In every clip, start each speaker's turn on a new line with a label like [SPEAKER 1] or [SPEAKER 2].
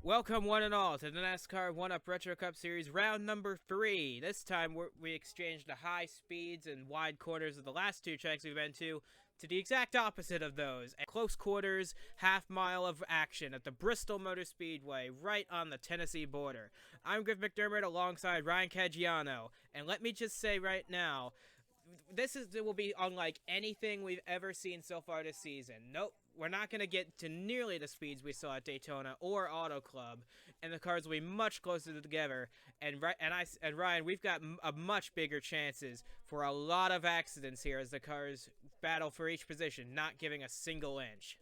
[SPEAKER 1] Welcome one and all to the NASCAR 1-Up Retro Cup Series round number 3. This time we exchanged the high speeds and wide corners of the last two tracks we've been to the exact opposite of those. A close quarters, half mile of action at the Bristol Motor Speedway right on the Tennessee border. I'm Griff McDermott alongside Ryan Caggiano, and let me just say right now, it will be unlike anything we've ever seen so far this season. Nope, we're not going to get to nearly the speeds we saw at Daytona or Auto Club, and the cars will be much closer together. And Ryan, we've got a much bigger chances for a lot of accidents here as the cars battle for each position, not giving a single inch.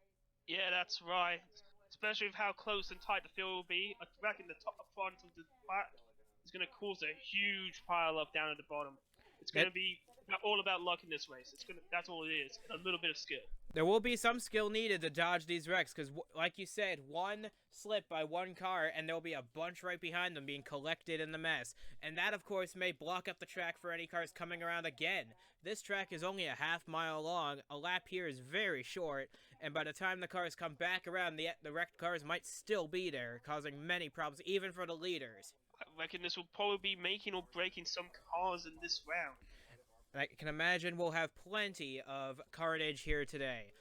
[SPEAKER 2] Yeah, that's right. Especially with how close and tight the field will be. I reckon the top front of the back is going to cause a huge pile up down at the bottom. It's going to be all about luck in this race. That's all it is. And a little bit of skill.
[SPEAKER 1] There will be some skill needed to dodge these wrecks because, like you said, one slip by one car and there'll be a bunch right behind them being collected in the mess. And that, of course, may block up the track for any cars coming around again. This track is only a half mile long. A lap here is very short. And by the time the cars come back around, the wrecked cars might still be there, causing many problems, even for the leaders.
[SPEAKER 2] I reckon this will probably be making or breaking some cars in this round.
[SPEAKER 1] I can imagine we'll have plenty of carnage here today.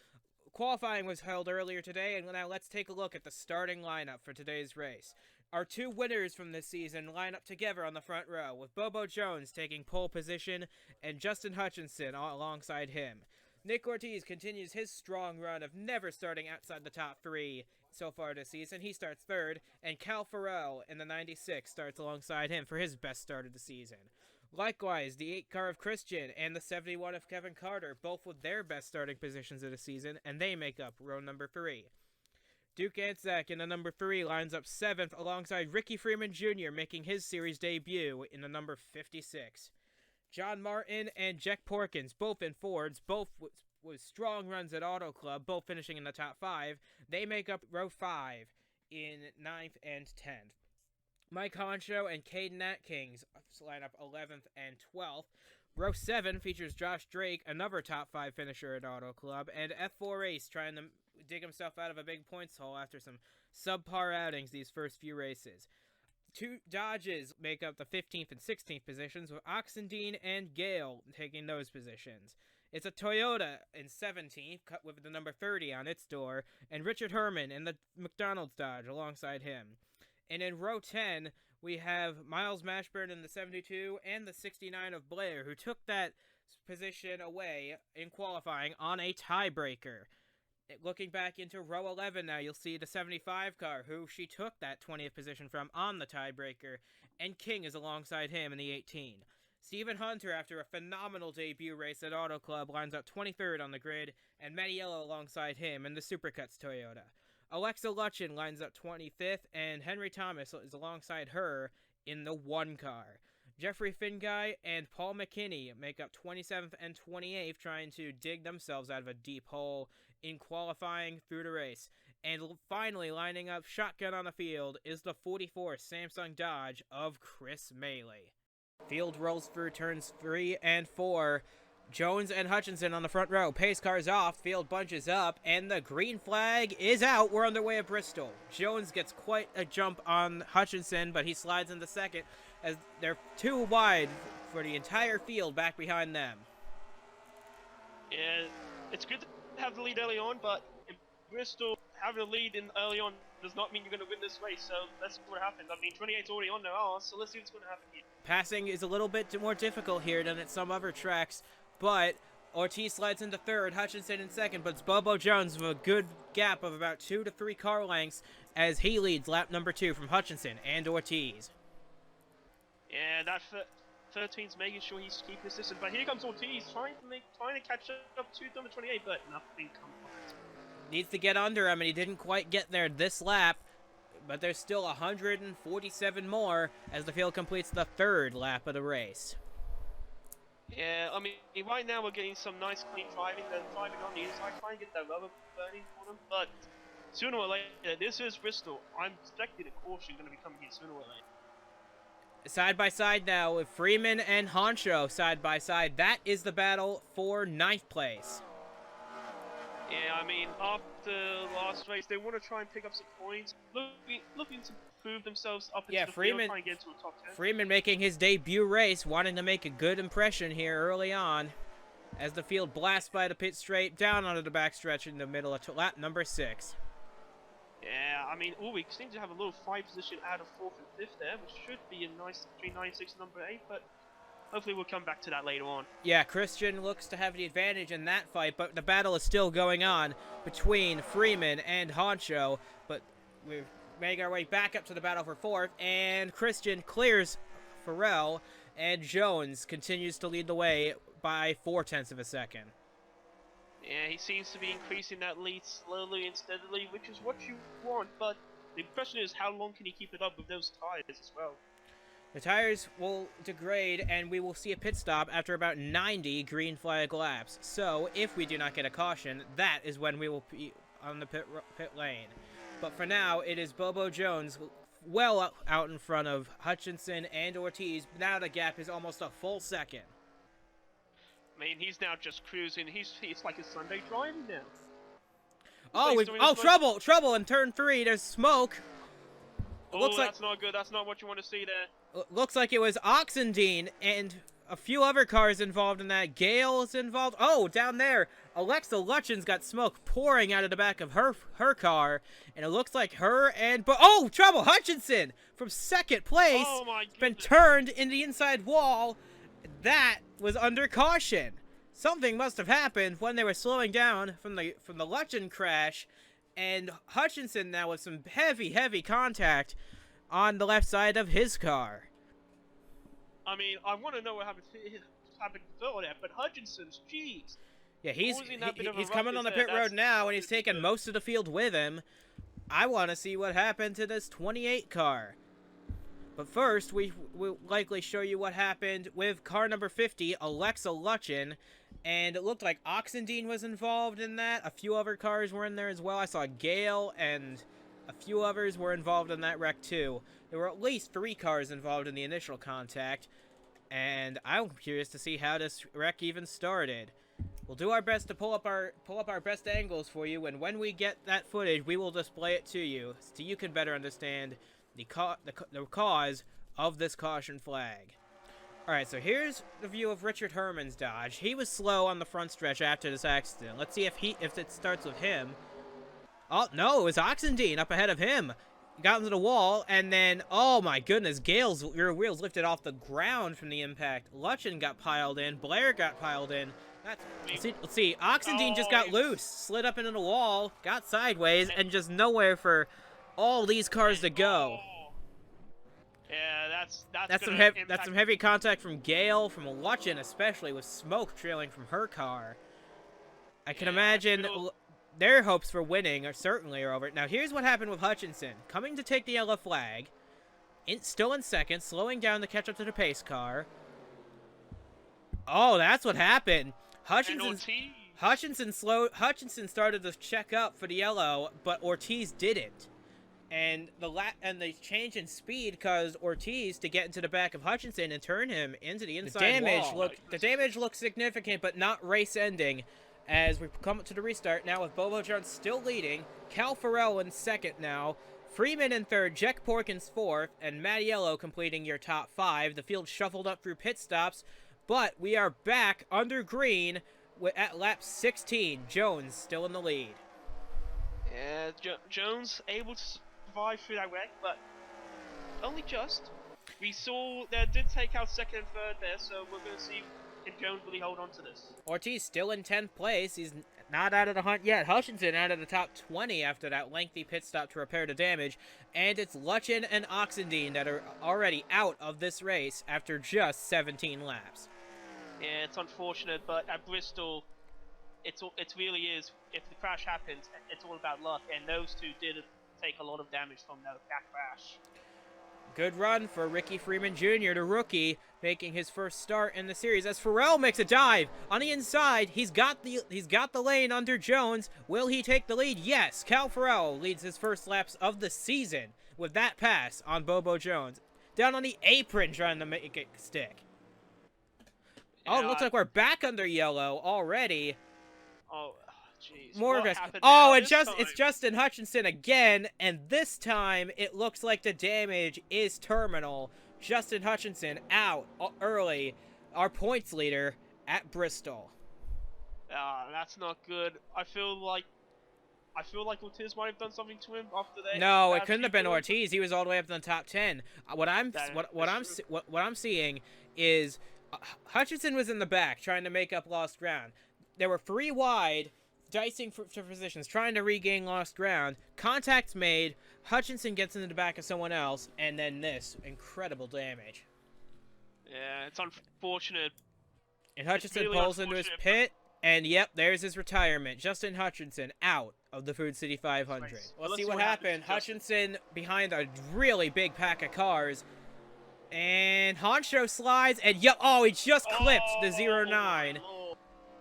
[SPEAKER 1] Qualifying was held earlier today, and now let's take a look at the starting lineup for today's race. Our two winners from this season line up together on the front row, with Bobo Jones taking pole position and Justin Hutchinson alongside him. Nick Ortiz continues his strong run of never starting outside the top 3 so far this season. He starts third, and Cal Farrell in the 96 starts alongside him for his best start of the season. Likewise, the 8 car of Christian and the 71 of Kevin Carter, both with their best starting positions of the season, and they make up row number 3. Duke Anzac in the number 3 lines up 7th alongside Ricky Freeman Jr. making his series debut in the number 56. John Martin and Jack Porkins, both in Fords, both with strong runs at Auto Club, both finishing in the top 5. They make up row 5 in 9th and 10th. Mike Honcho and Caden Atkins line up 11th and 12th. Row 7 features Josh Drake, another top 5 finisher at Auto Club, and F4 Ace trying to dig himself out of a big points hole after some subpar outings these first few races. 2 Dodges make up the 15th and 16th positions, with Oxendine and Gale taking those positions. It's a Toyota in 17th, with the number 30 on its door, and Richard Herman in the McDonald's Dodge alongside him. And in row 10, we have Miles Mashburn in the 72 and the 69 of Blair, who took that position away in qualifying on a tiebreaker. Looking back into row 11 now, you'll see the 75 car, who she took that 20th position from on the tiebreaker, and King is alongside him in the 18. Stephen Hunter, after a phenomenal debut race at Auto Club, lines up 23rd on the grid, and Mattiello alongside him in the Supercuts Toyota. Alexa Lutchen lines up 25th, and Henry Thomas is alongside her in the 1 car. Jeffrey Finguy and Paul McKinney make up 27th and 28th, trying to dig themselves out of a deep hole in qualifying through the race. And finally, lining up shotgun on the field is the 44 Samsung Dodge of Chris Maley. Field rolls through turns 3 and 4. Jones and Hutchinson on the front row. Pace cars off, field bunches up, and the green flag is out. We're on the way at Bristol. Jones gets quite a jump on Hutchinson, but he slides into second as they're too wide for the entire field back behind them.
[SPEAKER 2] Yeah, it's good to have the lead early on, but in Bristol, having a lead early on does not mean you're going to win this race, so let's see what happens. I mean, 28's already on their arse, so let's see what's going to happen here.
[SPEAKER 1] Passing is a little bit more difficult here than at some other tracks, but Ortiz slides into third, Hutchinson in second, but it's Bobo Jones with a good gap of about 2 to 3 car lengths as he leads lap number 2 from Hutchinson and Ortiz.
[SPEAKER 2] Yeah, that 13's making sure he's keeping his distance, but here comes Ortiz trying to catch up to number 28, but nothing comes from it.
[SPEAKER 1] Needs to get under him, and he didn't quite get there this lap, but there's still 147 more as the field completes the 3rd lap of the race.
[SPEAKER 2] Yeah, I mean, right now we're getting some nice clean driving. They're driving on the inside, trying to get that rubber burning for them. But sooner or later, this is Bristol. I'm expecting a caution going to be coming here sooner or later.
[SPEAKER 1] Side by side now with Freeman and Honcho side by side. That is the battle for 9th place.
[SPEAKER 2] Yeah, I mean, after last race, they want to try and pick up some points, looking to prove themselves up into
[SPEAKER 1] Yeah,
[SPEAKER 2] the
[SPEAKER 1] Freeman.
[SPEAKER 2] field, try and get into a top 10.
[SPEAKER 1] Freeman making his debut race, wanting to make a good impression here early on, as the field blasts by the pit straight down onto the backstretch in the middle of lap number 6.
[SPEAKER 2] Yeah, I mean, we seem to have a little fight position out of 4th and 5th there, which should be a nice between 9, 6, and number 8, but hopefully we'll come back to that later on.
[SPEAKER 1] Yeah, Christian looks to have the advantage in that fight, but the battle is still going on between Freeman and Honcho, but we're making our way back up to the battle for 4th, and Christian clears Farrell, and Jones continues to lead the way by 0.4 of a second.
[SPEAKER 2] Yeah, he seems to be increasing that lead slowly and steadily, which is what you want, but the question is how long can he keep it up with those tires as well?
[SPEAKER 1] The tires will degrade, and we will see a pit stop after about 90 green flag laps. So, if we do not get a caution, that is when we will be on the pit lane. But for now, it is Bobo Jones well out in front of Hutchinson and Ortiz. Now the gap is almost a full second.
[SPEAKER 2] I mean, he's now just cruising. It's like a Sunday driving now.
[SPEAKER 1] Trouble in turn 3. There's smoke.
[SPEAKER 2] Oh, that's not good. That's not what you want to see there.
[SPEAKER 1] Looks like it was Oxendine and a few other cars involved in that. Gale is involved. Oh, down there, Alexa Lutchin's got smoke pouring out of the back of her car, and it looks like her and trouble. Hutchinson from 2nd place been turned in the inside wall. That was under caution. Something must have happened when they were slowing down from the Lutchin crash, and Hutchinson now with some heavy contact on the left side of his car.
[SPEAKER 2] I mean, I want to know what happened before that, but Hutchinson's, jeez.
[SPEAKER 1] Yeah, he's coming on the pit road now, and he's taking most of the field with him. I want to see what happened to this 28 car. But first, we will likely show you what happened with car number 50, Alexa Lutchin. And it looked like Oxendine was involved in that. A few other cars were in there as well. I saw Gale and a few others were involved in that wreck too. There were at least 3 cars involved in the initial contact. And I'm curious to see how this wreck even started. We'll do our best to pull up our best angles for you, and when we get that footage, we will display it to you so you can better understand the cause of this caution flag. Alright, so here's the view of Richard Herman's Dodge. He was slow on the front stretch after this accident. Let's see if it starts with him. Oh, no, it was Oxendine up ahead of him. He got into the wall, and then, oh my goodness, Gale's rear wheels lifted off the ground from the impact. Lutchin got piled in. Blair got piled in. Let's see. Oxendine just got loose, slid up into the wall, got sideways, and just nowhere for all these cars to go.
[SPEAKER 2] Yeah,
[SPEAKER 1] that's some heavy contact from Gale, from Lutchin especially, with smoke trailing from her car. I can imagine their hopes for winning certainly are over. Now here's what happened with Hutchinson. Coming to take the yellow flag, still in 2nd, slowing down to catch up to the pace car. Oh, that's what happened. Hutchinson started to check up for the yellow, but Ortiz didn't. And the change in speed caused Ortiz to get into the back of Hutchinson and turn him into the inside wall. The damage looks significant, but not race-ending. As we come to the restart now with Bobo Jones still leading, Cal Farrell in 2nd now, Freeman in 3rd, Jack Porkins 4th, and Mattiello completing your top 5. The field shuffled up through pit stops, but we are back under green at lap 16. Jones still in the lead.
[SPEAKER 2] Yeah, Jones able to survive through that wreck, but only just. We saw that did take out 2nd and 3rd there, so we're going to see if Jones really hold on to this.
[SPEAKER 1] Ortiz still in 10th place. He's not out of the hunt yet. Hutchinson out of the top 20 after that lengthy pit stop to repair the damage. And it's Lutchin and Oxendine that are already out of this race after just 17 laps.
[SPEAKER 2] Yeah, it's unfortunate, but at Bristol, it really is. If the crash happens, it's all about luck, and those two did take a lot of damage from that crash.
[SPEAKER 1] Good run for Ricky Freeman Jr., the rookie, making his first start in the series. As Farrell makes a dive on the inside, he's got the lane under Jones. Will he take the lead? Yes. Cal Farrell leads his first laps of the season with that pass on Bobo Jones. Down on the apron trying to make it stick. Oh, it looks like we're back under yellow already.
[SPEAKER 2] Oh, jeez.
[SPEAKER 1] More
[SPEAKER 2] What
[SPEAKER 1] aggressive.
[SPEAKER 2] happened
[SPEAKER 1] Oh,
[SPEAKER 2] now
[SPEAKER 1] and
[SPEAKER 2] this
[SPEAKER 1] it's
[SPEAKER 2] time?
[SPEAKER 1] Justin Hutchinson again, and this time it looks like the damage is terminal. Justin Hutchinson out early, our points leader at Bristol.
[SPEAKER 2] That's not good. I feel like Ortiz might have done something to him after
[SPEAKER 1] No, it
[SPEAKER 2] that
[SPEAKER 1] couldn't
[SPEAKER 2] few
[SPEAKER 1] have been
[SPEAKER 2] points.
[SPEAKER 1] Ortiz. He was all the way up in the top 10.
[SPEAKER 2] That's true.
[SPEAKER 1] What I'm seeing is Hutchinson was in the back trying to make up lost ground. There were 3 wide, dicing for positions, trying to regain lost ground. Contact's made. Hutchinson gets into the back of someone else, and then this incredible damage.
[SPEAKER 2] Yeah, it's unfortunate.
[SPEAKER 1] And Hutchinson
[SPEAKER 2] really
[SPEAKER 1] pulls into his
[SPEAKER 2] unfortunate,
[SPEAKER 1] pit, and yep, there's his retirement. Justin Hutchinson out of the Food City 500.
[SPEAKER 2] Nice.
[SPEAKER 1] Let's see what happened. Hutchinson behind a really big pack of cars. And Honcho slides, and yep, oh, he just clipped the 09.
[SPEAKER 2] Lord.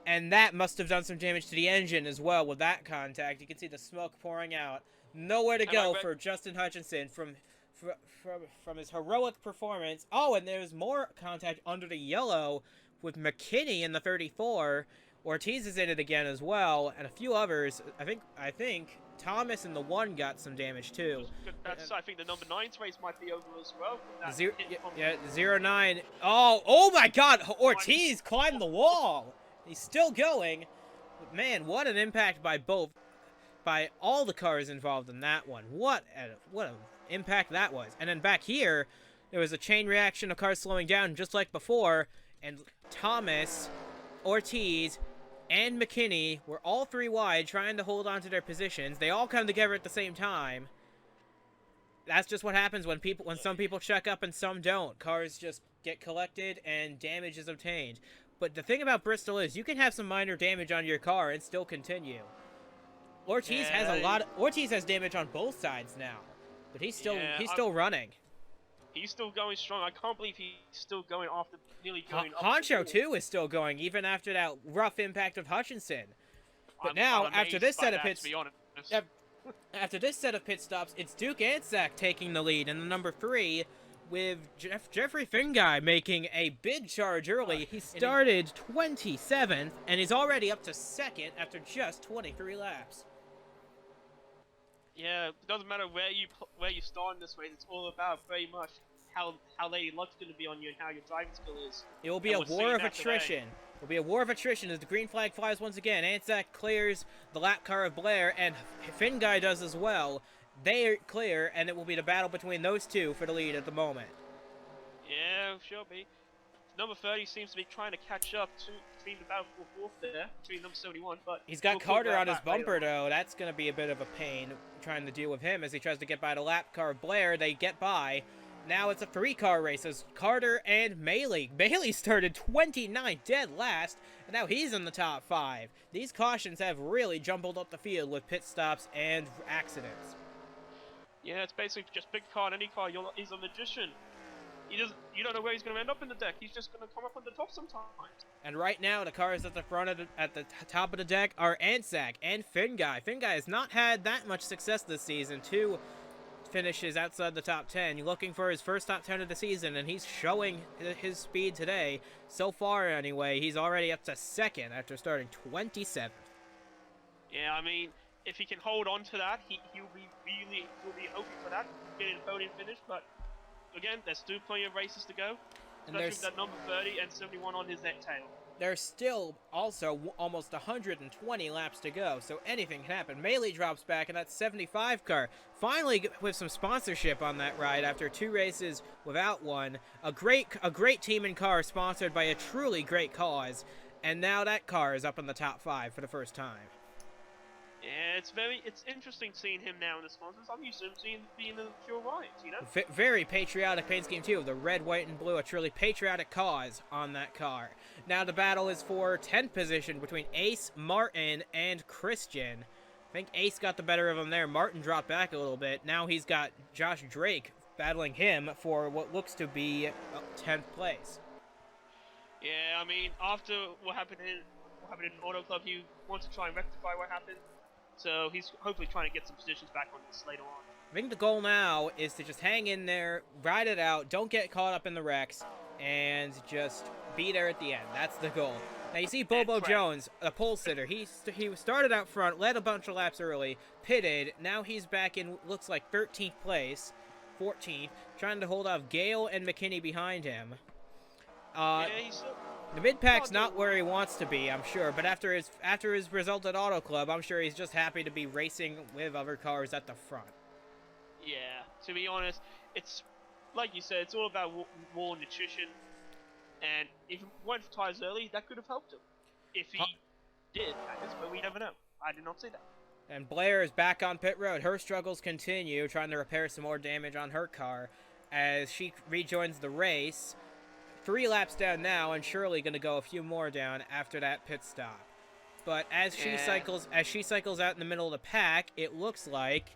[SPEAKER 1] And that must have done some damage to the engine as well with that contact. You can see the smoke pouring out. Nowhere to go for Justin Hutchinson from his heroic performance. Oh, and there's more contact under the yellow with McKinney in the 34. Ortiz is in it again as well, and a few others. I think Thomas in the 1 got some damage too.
[SPEAKER 2] I think the number 9's race might be over as well.
[SPEAKER 1] The 09. Oh my God! Ortiz climbed the wall. He's still going. But man, what an impact by all the cars involved in that one. What an impact that was. And then back here, there was a chain reaction of cars slowing down just like before, and Thomas, Ortiz, and McKinney were all 3 wide trying to hold on to their positions. They all come together at the same time. That's just what happens when some people check up and some don't. Cars just get collected and damage is obtained. But the thing about Bristol is you can have some minor damage on your car and still continue. Ortiz has damage on both sides now, but he's still running.
[SPEAKER 2] He's still going strong. I can't believe he's still going after nearly going up.
[SPEAKER 1] Honcho too is still going even after that rough impact of Hutchinson. But now after this set of pit stops, it's Duke Ansack taking the lead in the number 3, with Jeffrey Finguy making a big charge early. He started 27th and is already up to 2nd after just 23 laps.
[SPEAKER 2] Yeah, it doesn't matter where you start in this race. It's all about very much how Lady Luck's going to be on you and how your driving skill is.
[SPEAKER 1] It will be a war of attrition. It will be a war of attrition as the green flag flies once again. Ansack clears the lap car of Blair, and Finguy does as well. They are clear, and it will be the battle between those two for the lead at the moment.
[SPEAKER 2] Yeah, sure be. Number 30 seems to be trying to catch up between the battle for 4th there, between number 71, but...
[SPEAKER 1] He's got Carter on his bumper, though. That's going to be a bit of a pain trying to deal with him as he tries to get by the lap car of Blair. They get by. Now it's a 3-car race as Carter and Maley. Maley started 29 dead last, and now he's in the top 5. These cautions have really jumbled up the field with pit stops and accidents.
[SPEAKER 2] Yeah, it's basically just big car and any car. He's a magician. You don't know where he's going to end up in the deck. He's just going to come up on the top sometimes.
[SPEAKER 1] And right now, the cars at the front at the top of the deck are Ansack and Finguy. Finguy has not had that much success this season. 2 finishes outside the top 10. You're looking for his first top 10 of the season, and he's showing his speed today. So far, anyway, he's already up to 2nd after starting 27th.
[SPEAKER 2] Yeah, I mean, if he can hold on to that, he'll be hoping for that, getting a podium finish, but again, there's still plenty of races to go, especially with that number 30 and 71 on his neck tail.
[SPEAKER 1] There's still also almost 120 laps to go, so anything can happen. Maley drops back in that 75 car, finally with some sponsorship on that ride after 2 races without one. A great team and car sponsored by a truly great cause, and now that car is up in the top 5 for the first time.
[SPEAKER 2] Yeah, it's interesting seeing him now in the sponsors. I'm used to him being the pure white, you know?
[SPEAKER 1] Very patriotic paint scheme, too. The red, white, and blue, a truly patriotic cause on that car. Now the battle is for 10th position between Ace, Martin, and Christian. I think Ace got the better of him there. Martin dropped back a little bit. Now he's got Josh Drake battling him for what looks to be 10th place.
[SPEAKER 2] Yeah, I mean, after what happened in Auto Club, he wants to try and rectify what happened. So he's hopefully trying to get some positions back on this later on.
[SPEAKER 1] I think the goal now is to just hang in there, ride it out, don't get caught up in the wrecks, and just be there at the end. That's the goal. Now you see Bobo
[SPEAKER 2] And
[SPEAKER 1] Jones, a pole sitter. He started out front, led a bunch of laps early, pitted. Now he's back in looks like 13th place, 14th, trying to hold off Gale and McKinney behind him.
[SPEAKER 2] yeah,
[SPEAKER 1] The mid pack's not where he wants to be, I'm sure. But after his result at Auto Club, I'm sure he's just happy to be racing with other cars at the front.
[SPEAKER 2] yeah. To be honest, it's like you said, it's all about war and attrition. And if he went for tires early, that could have helped him. If he did, that is, but we never know. I did not say that.
[SPEAKER 1] And Blair is back on pit road. Her struggles continue, trying to repair some more damage on her car as she rejoins the race. 3 laps down now, and Shirley going to go a few more down after that pit stop. But as she cycles out in the middle of the pack, it looks like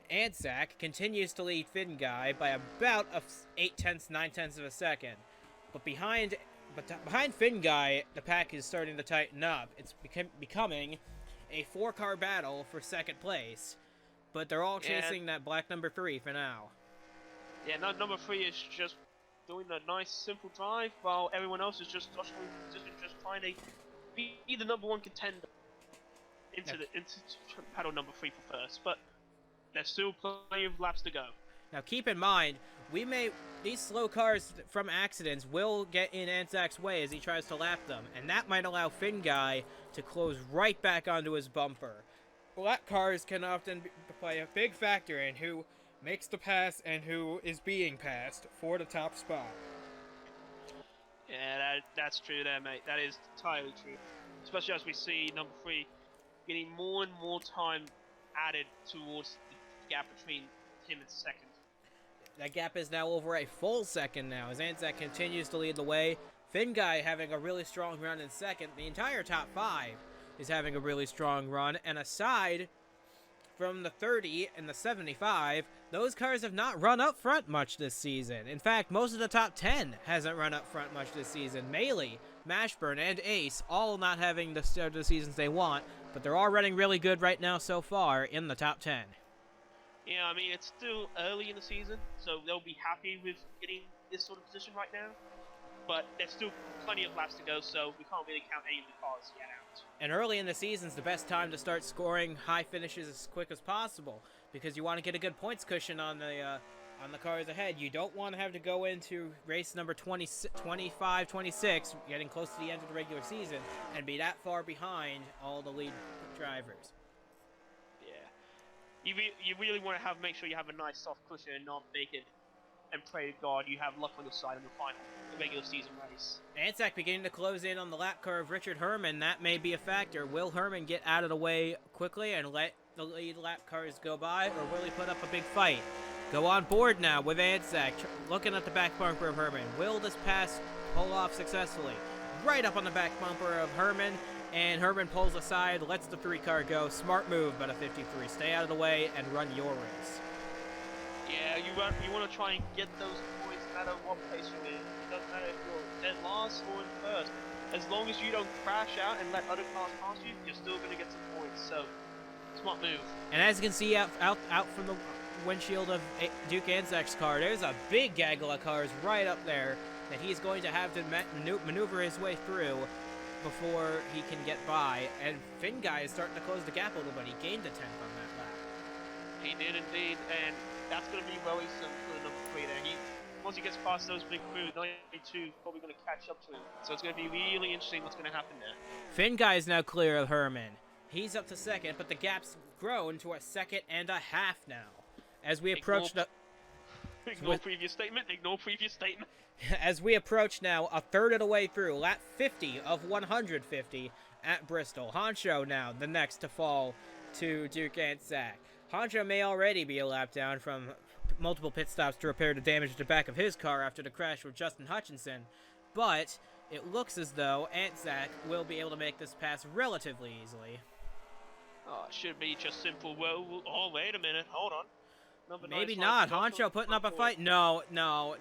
[SPEAKER 1] Anzac continues to lead Finn Guy by about 9/10 of a second. But behind Finn Guy, the pack is starting to tighten up. It's becoming a 4-car battle for second place. But they're all chasing that black number 3 for now.
[SPEAKER 2] Yeah, number 3 is just doing a nice, simple drive, while everyone else is just trying to be the number 1 contender into paddle number 3 for first. But there's still plenty of laps to go.
[SPEAKER 1] Now keep in mind, these slow cars from accidents will get in Anzac's way as he tries to lap them, and that might allow Finn Guy to close right back onto his bumper. Lap cars can often play a big factor in who makes the pass and who is being passed for the top spot.
[SPEAKER 2] Yeah, that's true there, mate. That is entirely true. Especially as we see number 3 getting more and more time added towards the gap between him and second.
[SPEAKER 1] That gap is now over a full second now as Anzac continues to lead the way. Finn Guy having a really strong run in second. The entire top 5 is having a really strong run, and aside from the 30 and the 75, those cars have not run up front much this season. In fact, most of the top 10 hasn't run up front much this season. Maley, Mashburn, and Ace all not having the start of the seasons they want, but they're all running really good right now so far in the top 10.
[SPEAKER 2] Yeah, I mean, it's still early in the season, so they'll be happy with getting this sort of position right now. But there's still plenty of laps to go, so we can't really count any of the cars yet out.
[SPEAKER 1] And early in the season's the best time to start scoring high finishes as quick as possible, because you want to get a good points cushion on the cars ahead. You don't want to have to go into race number 25, 26, getting close to the end of the regular season, and be that far behind all the lead drivers.
[SPEAKER 2] Yeah. You really want to make sure you have a nice soft cushion and not make it and pray to God you have luck on your side in the final regular season race.
[SPEAKER 1] Anzac beginning to close in on the lap car of Richard Herman. That may be a factor. Will Herman get out of the way quickly and let the lead lap cars go by, or will he put up a big fight? Go on board now with Anzac, looking at the back bumper of Herman. Will this pass pull off successfully? Right up on the back bumper of Herman, and Herman pulls aside, lets the 3-car go. Smart move by the 53. Stay out of the way and run your race.
[SPEAKER 2] Yeah, you want to try and get those points no matter what place you're in. It doesn't matter if you're dead last or in first. As long as you don't crash out and let other cars pass you, you're still going to get some points. So, smart move.
[SPEAKER 1] And as you can see out from the windshield of Duke Anzac's car, there's a big gaggle of cars right up there that he's going to have to maneuver his way through before he can get by. And Finn Guy is starting to close the gap a little bit. He gained a 10th on that lap.
[SPEAKER 2] He did indeed, and that's going to be worrisome for the number 3 there. Once he gets past those big crews, 92 probably going to catch up to him. So it's going to be really interesting what's going to happen there.
[SPEAKER 1] Finn Guy is now clear of Herman. He's up to second, but the gap's grown to a 1.5 seconds now. As we approach
[SPEAKER 2] Ignore previous statement.
[SPEAKER 1] As we approach now a third of the way through, lap 50 of 150 at Bristol. Honcho now the next to fall to Duke Anzac. Honcho may already be a lap down from multiple pit stops to repair the damage to the back of his car after the crash with Justin Hutchinson, but it looks as though Anzac will be able to make this pass relatively easily.
[SPEAKER 2] Oh, it should be just simple. Oh, wait a minute. Hold on.
[SPEAKER 1] Maybe not. Honcho putting up a fight. No.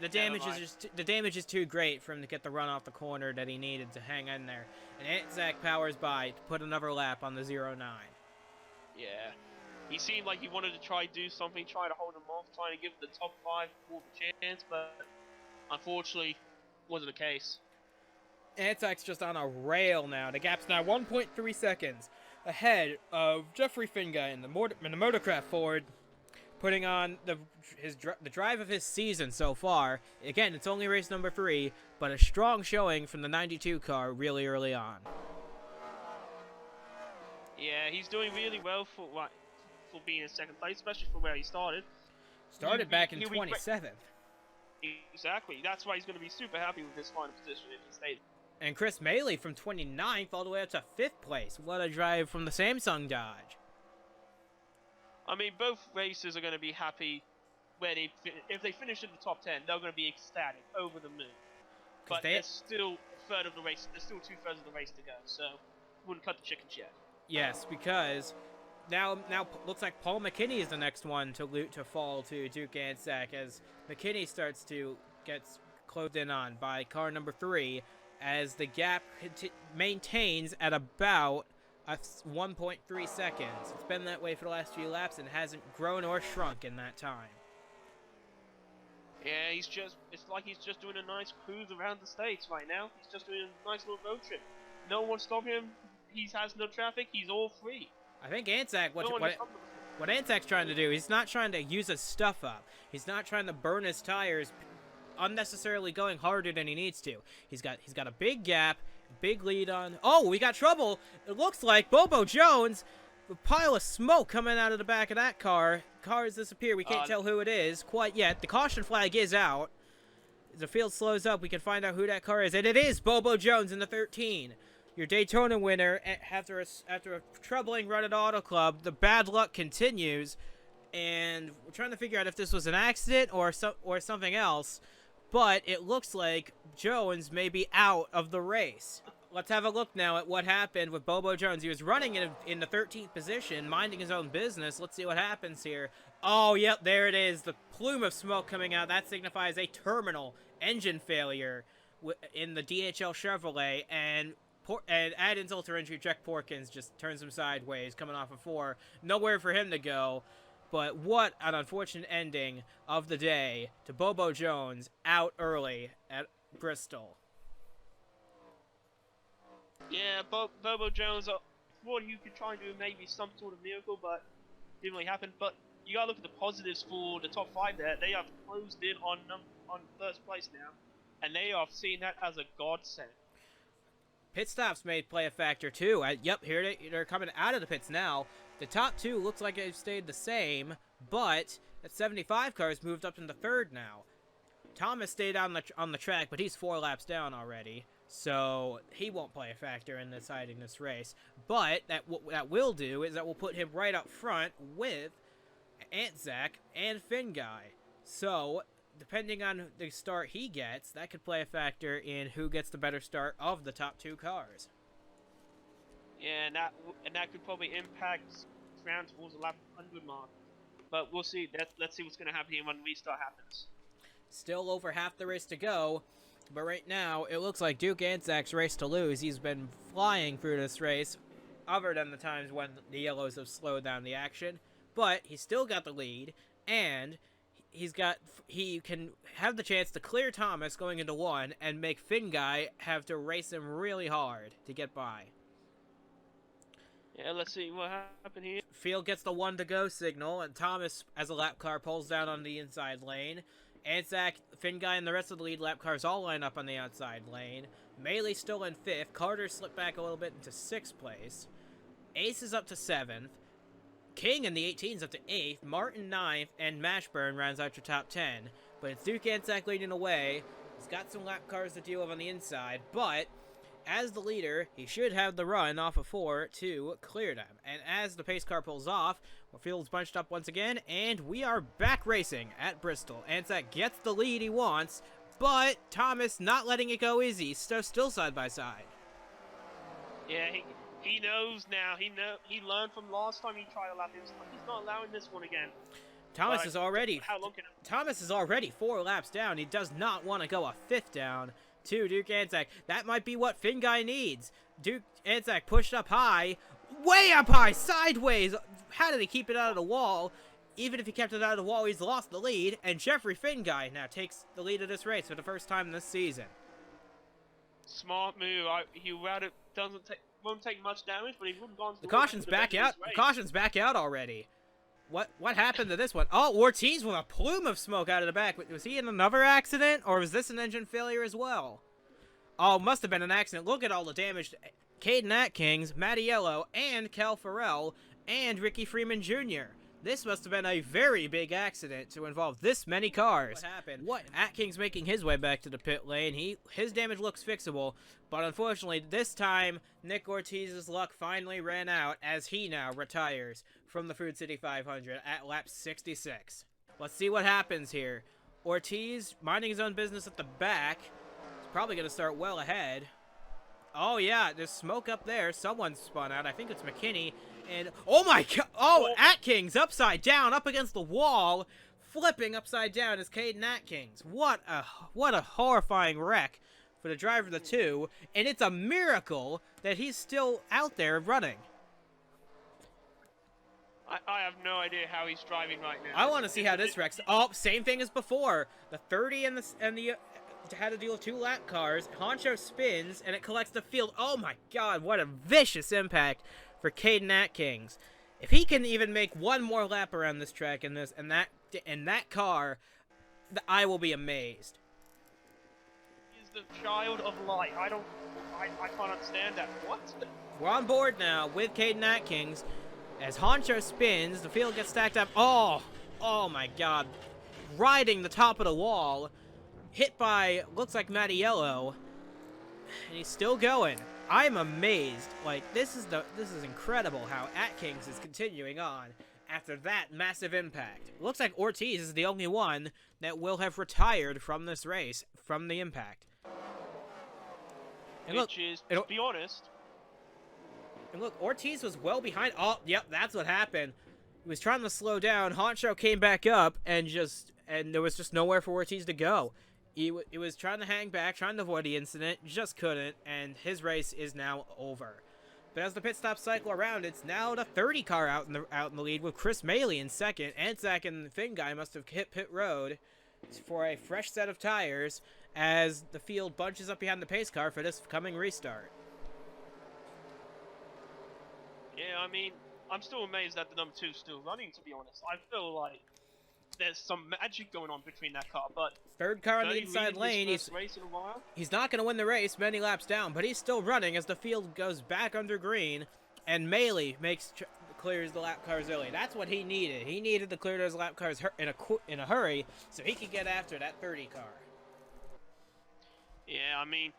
[SPEAKER 1] The damage is too great for him to get the run off the corner that he needed to hang in there. And Anzac powers by to put another lap on the 09.
[SPEAKER 2] Yeah. He seemed like he wanted to do something, try to hold him off, trying to give the top 5 more of a chance, but unfortunately, wasn't the case.
[SPEAKER 1] Anzac's just on a rail now. The gap's now 1.3 seconds ahead of Jeffrey Finguy in the Motorcraft Ford, putting on the drive of his season so far. Again, it's only race number 3, but a strong showing from the 92 car really early on.
[SPEAKER 2] Yeah, he's doing really well for being in second place, especially for where he started.
[SPEAKER 1] Started back in 27th.
[SPEAKER 2] Exactly. That's why he's going to be super happy with this final position if he stays.
[SPEAKER 1] And Chris Maley from 29th all the way up to 5th place. What a drive from the Samsung Dodge.
[SPEAKER 2] I mean, both racers are going to be happy when if they finish in the top 10. They're going to be ecstatic, over the moon. But there's still a third of the race. There's still 2/3 of the race to go, so wouldn't cut the chickens yet.
[SPEAKER 1] Yes, because now looks like Paul McKinney is the next one to fall to Duke Anzac, as McKinney starts to get closed in on by car number 3, as the gap maintains at about 1.3 seconds. It's been that way for the last few laps and hasn't grown or shrunk in that time.
[SPEAKER 2] Yeah, it's like he's just doing a nice cruise around the States right now. He's just doing a nice little road trip. No one stopping him. He has no traffic. He's all free.
[SPEAKER 1] I think Anzac, what Anzac's trying to do, he's not trying to use his stuff up. He's not trying to burn his tires, unnecessarily going harder than he needs to. He's got a big gap, big lead on. Oh, we got trouble. It looks like Bobo Jones, a pile of smoke coming out of the back of that car. Cars disappear. We can't tell who it is quite yet. The caution flag is out. As the field slows up, we can find out who that car is, and it is Bobo Jones in the 13. Your Daytona winner after a troubling run at Auto Club. The bad luck continues, and we're trying to figure out if this was an accident or something else. But it looks like Jones may be out of the race. Let's have a look now at what happened with Bobo Jones. He was running in the 13th position, minding his own business. Let's see what happens here. Oh, yep, there it is. The plume of smoke coming out. That signifies a terminal engine failure in the DHL Chevrolet, and add insult to injury, Jack Porkins just turns him sideways, coming off of 4. Nowhere for him to go. But what an unfortunate ending of the day to Bobo Jones out early at Bristol.
[SPEAKER 2] Yeah, Bobo Jones, thought you could try and do maybe some sort of miracle, but didn't really happen. But you gotta look at the positives for the top 5 there. They have closed in on first place now, and they are seeing that as a godsend.
[SPEAKER 1] Pit stops may play a factor too. Yep, here they're coming out of the pits now. The top 2 looks like they've stayed the same, but that 75 car's moved up into 3rd now. Thomas stayed on the track, but he's 4 laps down already, so he won't play a factor in deciding this race. But what that will do is that will put him right up front with Anzac and Finguy. So depending on the start he gets, that could play a factor in who gets the better start of the top 2 cars.
[SPEAKER 2] Yeah, and that could probably impact round towards the lap 100 mark. But we'll see. Let's see what's going to happen here when the restart happens.
[SPEAKER 1] Still over half the race to go, but right now it looks like Duke Anzac's race to lose. He's been flying through this race, other than the times when the yellows have slowed down the action. But he's still got the lead, and he can have the chance to clear Thomas going into 1 and make Finguy have to race him really hard to get by.
[SPEAKER 2] Yeah, let's see what happened here.
[SPEAKER 1] Field gets the 1 to go signal, and Thomas, as a lap car, pulls down on the inside lane. Anzac, Finguy, and the rest of the lead lap cars all line up on the outside lane. Maley still in 5th. Carter slipped back a little bit into 6th place. Ace is up to 7th. King in the 18 is up to 8th. Martin 9th, and Mashburn rounds out your top 10. But it's Duke Anzac leading away. He's got some lap cars to deal with on the inside, but as the leader, he should have the run off of 4 to clear them. And as the pace car pulls off, field's bunched up once again, and we are back racing at Bristol. Anzac gets the lead he wants, but Thomas not letting it go easy, still side by side.
[SPEAKER 2] Yeah, he knows now. He learned from last time he tried a lap. He's not allowing this one again.
[SPEAKER 1] Thomas is already
[SPEAKER 2] how long can
[SPEAKER 1] Thomas is already 4 laps down. He does not want to go a 5th down to Duke Anzac. That might be what Finguy needs. Duke Anzac pushed up high, way up high, sideways. How did he keep it out of the wall? Even if he kept it out of the wall, he's lost the lead, and Jeffrey Finguy now takes the lead of this race for the first time this season.
[SPEAKER 2] Smart move. He rather won't take much damage, but he wouldn't have gone to
[SPEAKER 1] The
[SPEAKER 2] the wall
[SPEAKER 1] caution's
[SPEAKER 2] to
[SPEAKER 1] back
[SPEAKER 2] defend
[SPEAKER 1] out.
[SPEAKER 2] his
[SPEAKER 1] The
[SPEAKER 2] race.
[SPEAKER 1] caution's back out already. What happened to this one? Oh, Ortiz with a plume of smoke out of the back. Was he in another accident, or was this an engine failure as well? Oh, must have been an accident. Look at all the damage. Caden Atkins, Mattiello, and Cal Farrell, and Ricky Freeman Jr. This must have been a very big accident to involve this many cars. What happened? Atkins making his way back to the pit lane. His damage looks fixable, but unfortunately, this time, Nick Ortiz's luck finally ran out as he now retires from the Food City 500 at lap 66. Let's see what happens here. Ortiz, minding his own business at the back, is probably going to start well ahead. Oh, yeah, there's smoke up there. Someone spun out. I think it's McKinney. And, oh, my God. Oh, Atkins upside down, up against the wall. Flipping upside down is Caden Atkins. What a horrifying wreck for the driver of the two. And it's a miracle that he's still out there running.
[SPEAKER 2] I have no idea how he's driving right now.
[SPEAKER 1] I want to see how this wrecks. Oh, same thing as before. The 30 and the had to deal with 2 lap cars. Honcho spins and it collects the field. Oh my God, what a vicious impact for Caden Atkins. If he can even make one more lap around this track in that car, I will be amazed.
[SPEAKER 2] He's the child of light. I can't understand that. What?
[SPEAKER 1] We're on board now with Caden Atkins. As Honcho spins, the field gets stacked up. Oh my God. Riding the top of the wall. Hit by, looks like Mattiello. And he's still going. I'm amazed. Like, this is incredible how Atkins is continuing on after that massive impact. It looks like Ortiz is the only one that will have retired from this race, from the impact. And
[SPEAKER 2] Which is, to be honest...
[SPEAKER 1] And look, Ortiz was well behind. Oh, yep, that's what happened. He was trying to slow down. Honcho came back up, and there was just nowhere for Ortiz to go. He was trying to hang back, trying to avoid the incident, just couldn't, and his race is now over. But as the pit stop cycle around, it's now the 30 car out in the lead with Chris Maley in second. Anzac and the Finn guy must have hit pit road for a fresh set of tires as the field bunches up behind the pace car for this coming restart.
[SPEAKER 2] Yeah, I mean, I'm still amazed that the number 2's still running, to be honest. I feel like there's some magic going on between that car, but...
[SPEAKER 1] Third car on the inside lane, he's not going to win the race many laps down, but he's still running as the field goes back under green, and Maley clears the lap cars early. That's what he needed. He needed to clear those lap cars in a hurry so he could get after that 30 car.
[SPEAKER 2] Yeah, I mean,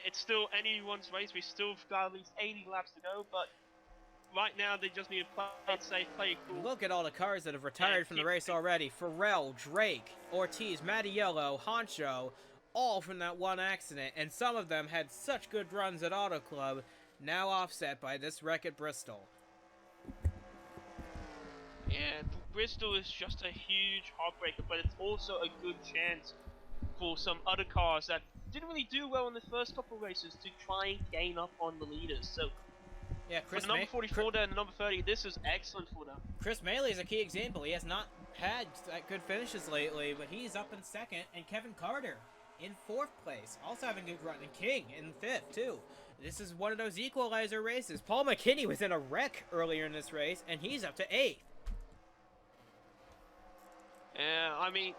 [SPEAKER 2] it's still anyone's race. We still got at least 80 laps to go, but... Right now, they just need to play it safe, play it cool.
[SPEAKER 1] Look at all the cars that have retired from the race already. Farrell, Drake, Ortiz, Mattiello, Honcho, all from that one accident. And some of them had such good runs at Auto Club, now offset by this wreck at Bristol.
[SPEAKER 2] Yeah, Bristol is just a huge heartbreaker, but it's also a good chance for some other cars that didn't really do well in the first couple of races to try and gain up on the leaders. So...
[SPEAKER 1] Yeah,
[SPEAKER 2] for the number 44 there and the number 30, this is excellent for them. Chris
[SPEAKER 1] Maley is a key example. He has not had good finishes lately, but he's up in second. And Kevin Carter in 4th place, also having a good run. And King in 5th, too. This is one of those equalizer races. Paul McKinney was in a wreck earlier in this race, and he's up to 8th.
[SPEAKER 2] Yeah, I mean,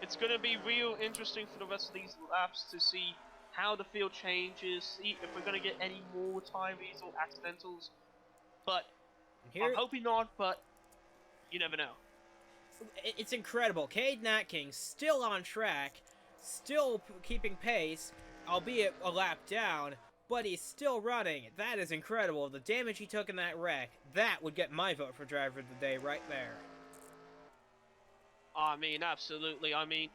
[SPEAKER 2] it's going to be real interesting for the rest of these laps to see how the field changes, see if we're going to get any more timeys or accidentals. But I'm hoping not, but you never know.
[SPEAKER 1] It's incredible. Caden Atkins still on track, still keeping pace, albeit a lap down, but he's still running. That is incredible. The damage he took in that wreck, that would get my vote for driver of the day right there.
[SPEAKER 2] I mean, absolutely. I mean,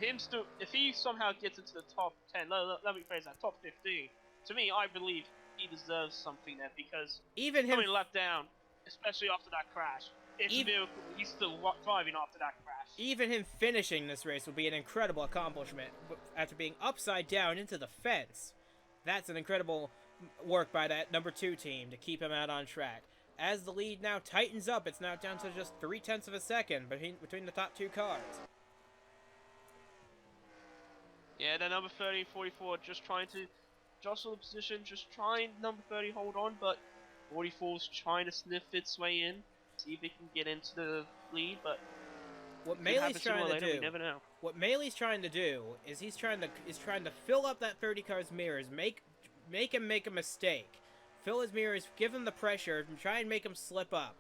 [SPEAKER 2] if he somehow gets into the top 10, let me phrase that, top 15, to me, I believe he deserves something there, because
[SPEAKER 1] even him
[SPEAKER 2] coming left down, especially after that crash, he's still driving after that crash.
[SPEAKER 1] Even him finishing this race would be an incredible accomplishment after being upside down into the fence. That's an incredible work by that number 2 team to keep him out on track. As the lead now tightens up, it's now down to just 0.3 of a second between the top 2 cars.
[SPEAKER 2] Yeah, the number 30 and 44 just trying to jostle the position, just trying number 30 hold on, but 44's trying to sniff its way in, see if it can get into the lead, but
[SPEAKER 1] What
[SPEAKER 2] could happen
[SPEAKER 1] Meili's
[SPEAKER 2] sooner or
[SPEAKER 1] trying to
[SPEAKER 2] later, we
[SPEAKER 1] do,
[SPEAKER 2] never know.
[SPEAKER 1] what Meili's trying to do is he's trying to fill up that 30 car's mirrors, make him make a mistake, fill his mirrors, give him the pressure, and try and make him slip up,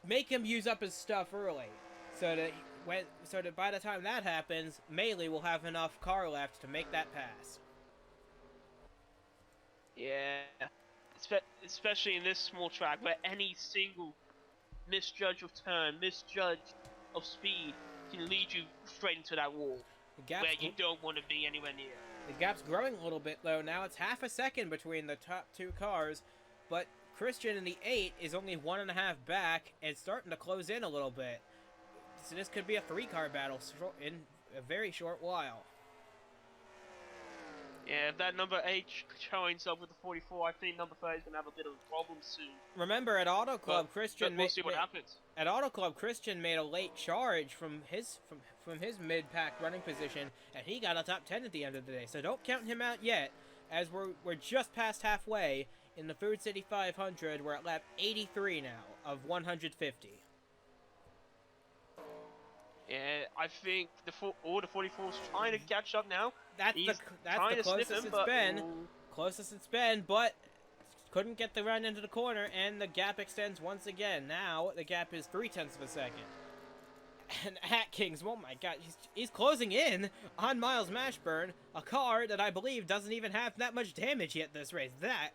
[SPEAKER 1] make him use up his stuff early, so that by the time that happens, Meili will have enough car left to make that pass.
[SPEAKER 2] Yeah, especially in this small track where any single misjudge of turn, misjudge of speed can lead you straight into that wall where you don't want to be anywhere near.
[SPEAKER 1] The gap's growing a little bit though. Now it's half a second between the top two cars, but Christian in the 8 is only 1.5 back and starting to close in a little bit. So this could be a 3-car battle in a very short while.
[SPEAKER 2] Yeah, if that number 8 joins up with the 44, I think number 30 is going to have a bit of a problem soon.
[SPEAKER 1] Remember, at Auto Club, Christian
[SPEAKER 2] we'll see what happens.
[SPEAKER 1] At Auto Club, Christian made a late charge from his mid-pack running position, and he got a top 10 at the end of the day. So don't count him out yet, as we're just past halfway in the Food City 500. We're at lap 83 now of 150.
[SPEAKER 2] Yeah, I think the 44's trying to catch up now.
[SPEAKER 1] That's the closest it's been. Closest it's been, but couldn't get the run into the corner, and the gap extends once again. Now the gap is 0.3 of a second. And Atkins, oh my god, he's closing in on Miles Mashburn, a car that I believe doesn't even have that much damage yet this race. That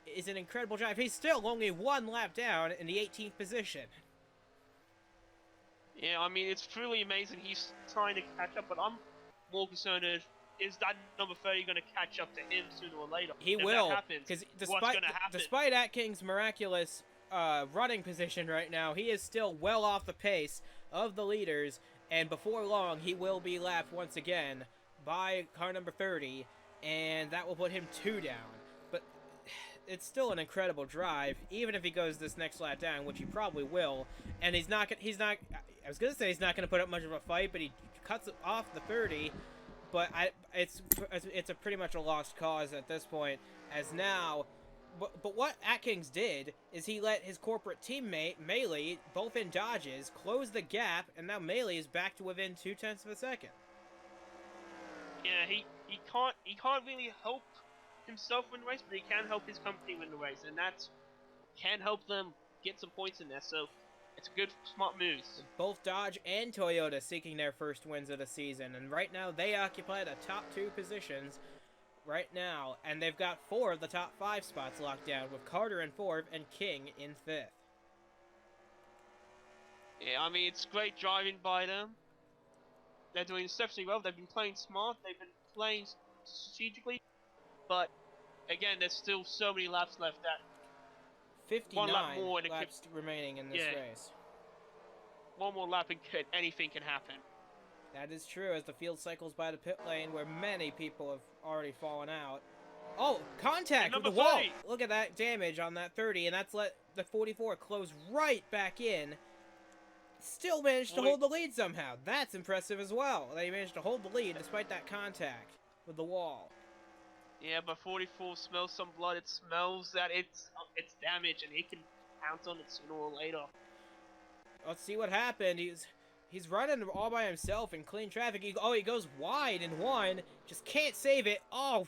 [SPEAKER 1] is an incredible drive. He's still only 1 lap down in the 18th position.
[SPEAKER 2] Yeah, I mean, it's truly amazing he's trying to catch up, but I'm more concerned is that number 30 going to catch up to him sooner or later?
[SPEAKER 1] He will, because despite Atkins' miraculous running position right now, he is still well off the pace of the leaders, and before long he will be lapped once again by car number 30, and that will put him 2 down. But it's still an incredible drive, even if he goes this next lap down, which he probably will. And he's not. I was gonna say he's not gonna put up much of a fight, but he cuts off the 30. But it's a pretty much a lost cause at this point, as now. But what Atkins did is he let his corporate teammate Meili, both in Dodges, close the gap, and now Meili is back to within 0.2 of a second.
[SPEAKER 2] Yeah, he can't really help himself win the race, but he can help his company win the race, and that can help them get some points in there. So it's a good, smart move.
[SPEAKER 1] Both Dodge and Toyota seeking their first wins of the season, and right now they occupy the top 2 positions right now, and they've got 4 of the top 5 spots locked down, with Carter in 4th and King in 5th.
[SPEAKER 2] Yeah, I mean, it's great driving by them. They're doing exceptionally well. They've been playing smart. They've been playing strategically. But, again, there's still so many laps left that
[SPEAKER 1] 59
[SPEAKER 2] one lap more and
[SPEAKER 1] laps remaining in this race.
[SPEAKER 2] One more lap and anything can happen.
[SPEAKER 1] That is true, as the field cycles by the pit lane where many people have already fallen out. Oh, contact with the wall!
[SPEAKER 2] 30.
[SPEAKER 1] Look at that damage on that 30, and that's let the 44 close right back in. Still managed to hold the lead somehow. That's impressive as well. They managed to hold the lead despite that contact with the wall.
[SPEAKER 2] Yeah, but 44 smells some blood. It smells that it's damaged, and he can pounce on it sooner or later.
[SPEAKER 1] Let's see what happened. He's running all by himself in clean traffic. He goes wide in 1. Just can't save it. Oh,